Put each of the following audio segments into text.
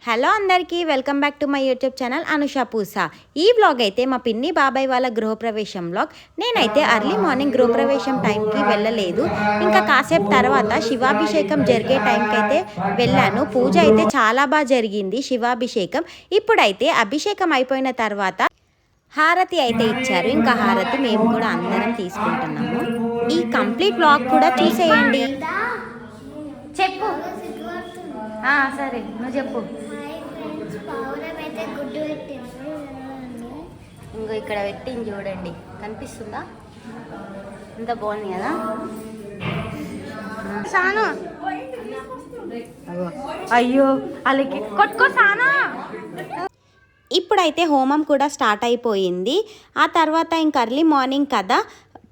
Hello అందరికీ welcome back to my YouTube channel Anusha Pusa. ఈ vlog అయితే మా పిన్ని బాబాయ్ వాళ్ళ గృహప్రవేశం వ్లాగ్. నేనైతే అర్లీ మార్నింగ్ గృహప్రవేశం టైంకి వెళ్ళలేదు. ఇంకా కాసేపు తర్వాత శివాభిషేకం జరిగే టైంకి అయితే వెళ్ళాను. పూజ అయితే చాలా బాగా జరిగింది శివాభిషేకం. ఇప్పుడైతే అభిషేకం అయిపోయిన తర్వాత హారతి అయితే ఇచ్చారు. ఇంకా హారతి మేము కూడా అందరం తీసుకుంటున్నాము. ఈ కంప్లీట్ వ్లాగ్ కూడా చూసేయండి. చెప్పు. సరే నువ్వు చెప్పు. ఇంకో ఇక్కడ పెట్టింది చూడండి, కనిపిస్తుందా? ఎంత బాగుంది కదా. సాను అయ్యో అలాగే కొట్టుకో సానా. ఇప్పుడైతే హోమం కూడా స్టార్ట్ అయిపోయింది. ఆ తర్వాత ఇంక అర్లీ మార్నింగ్ కదా,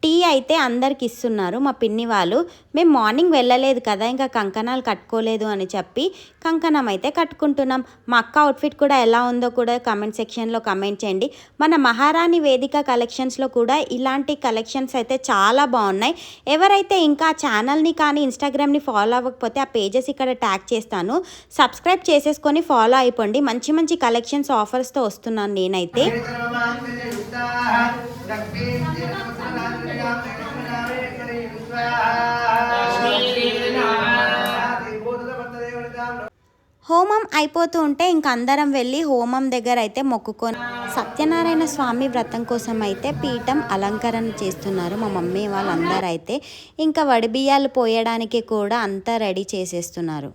టీ అయితే అందరికి ఇస్తున్నారు మా పిన్ని వాళ్ళు. మేము మార్నింగ్ వెళ్ళలేదు కదా, ఇంకా కంకణాలు కట్టుకోలేదు అని చెప్పి కంకణం అయితే కట్టుకుంటున్నాం. మా అక్క అవుట్ఫిట్ కూడా ఎలా ఉందో కూడా కామెంట్ సెక్షన్లో కామెంట్ చేయండి. మన మహారాణి వేదిక కలెక్షన్స్లో కూడా ఇలాంటి కలెక్షన్స్ అయితే చాలా బాగున్నాయి. ఎవరైతే ఇంకా ఛానల్ని కానీ ఇన్స్టాగ్రామ్ని ఫాలో అవ్వకపోతే ఆ పేజెస్ ఇక్కడ ట్యాగ్ చేస్తాను, సబ్స్క్రైబ్ చేసేసుకొని ఫాలో అయిపోండి. మంచి మంచి కలెక్షన్స్ ఆఫర్స్తో వస్తున్నాను నేనైతే. హోమం అయిపోతూ ఉంటే ఇంక అందరం వెళ్ళి హోమం దగ్గర అయితే మొక్కుకొని సత్యనారాయణ స్వామి వ్రతం కోసం అయితే పీఠం అలంకరణ చేస్తున్నారు మా మమ్మీ వాళ్ళందరూ అయితే. ఇంకా వడిబియ్యాలు పోయడానికి కూడా అంతా రెడీ చేసేస్తున్నారు.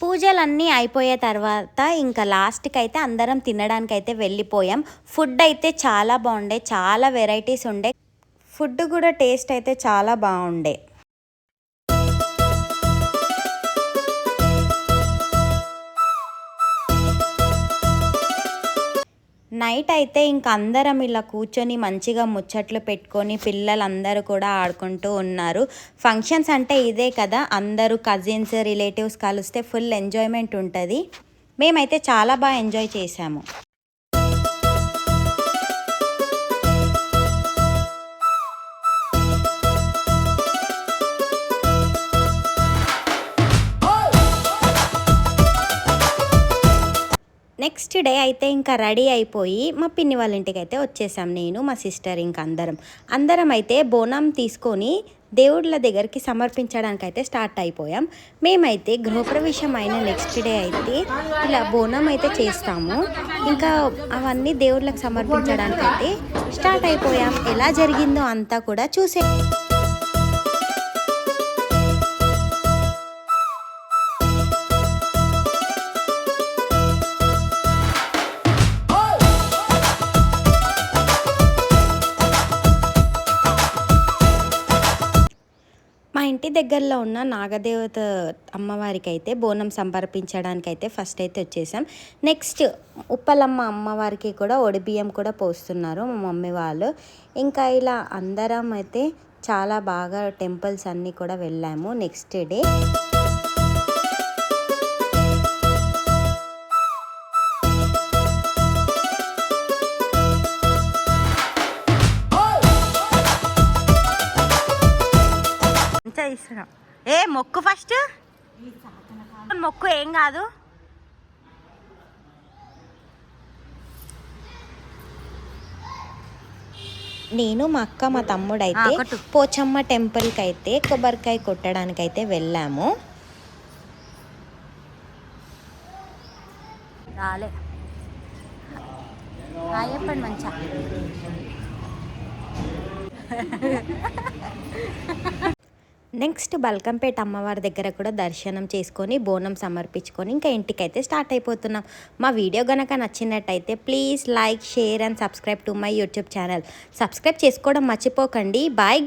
పూజలన్నీ అయిపోయే తర్వాత ఇంకా లాస్ట్కి అయితే అందరం తినడానికి అయితే వెళ్ళిపోయాం. ఫుడ్ అయితే చాలా బాగుండే, చాలా వెరైటీస్ ఉండే. ఫుడ్ కూడా టేస్ట్ అయితే చాలా బాగుండే. నైట్ అయితే ఇంక అందరం ఇలా కూర్చొని మంచిగా ముచ్చట్లు పెట్టుకొని పిల్లలందరూ కూడా ఆడుకుంటూ ఉన్నారు. ఫంక్షన్స్ అంటే ఇదే కదా, అందరూ కజిన్స్ రిలేటివ్స్ కలిస్తే ఫుల్ ఎంజాయ్మెంట్ ఉంటుంది. మేమైతే చాలా బాగా ఎంజాయ్ చేసాము. నెక్స్ట్ డే అయితే ఇంకా రెడీ అయిపోయి మా పిన్ని వాళ్ళ ఇంటికి అయితే వచ్చేసాం. నేను మా సిస్టర్ ఇంకా అందరం అయితే బోనం తీసుకొని దేవుళ్ళ దగ్గరికి సమర్పించడానికి అయితే స్టార్ట్ అయిపోయాం. మేమైతే గృహప్రవేశం అయిన నెక్స్ట్ డే అయితే ఇలా బోనం అయితే చేస్తాము. ఇంకా అవన్నీ దేవుళ్ళకి సమర్పించడానికి అయితే స్టార్ట్ అయిపోయాం. ఎలా జరిగిందో అంతా కూడా చూసే. మా ఇంటి దగ్గరలో ఉన్న నాగదేవత అమ్మవారికి అయితే బోనం సమర్పించడానికి అయితే ఫస్ట్ అయితే వచ్చేసాం. నెక్స్ట్ ఉప్పలమ్మ అమ్మవారికి కూడా ఒడిబియ్యం కూడా పోస్తున్నారు మా మమ్మీ వాళ్ళు. ఇంకా ఇలా అందరం అయితే చాలా బాగా టెంపుల్స్ అన్నీ కూడా వెళ్ళాము నెక్స్ట్ డే. ఏ మొక్కు ఫస్ట్ మొక్కు, ఏం కాదు. నేను మా అక్క మా తమ్ముడు అయితే పోచమ్మ టెంపుల్కి అయితే కొబ్బరికాయ కొట్టడానికి అయితే వెళ్ళాము. రాలే చెప్పండి మంచిగా. నెక్స్ట్ బల్కంపేట అమ్మవారి దగ్గర కూడా దర్శనం చేసుకొని బోనం సమర్పించుకొని ఇంకా ఇంటికైతే స్టార్ట్ అయిపోతున్నాం. మా వీడియో కనుక నచ్చినట్టయితే please like, share and subscribe to my YouTube channel. Subscribe చేసుకోవడం మర్చిపోకండి. బాయ్.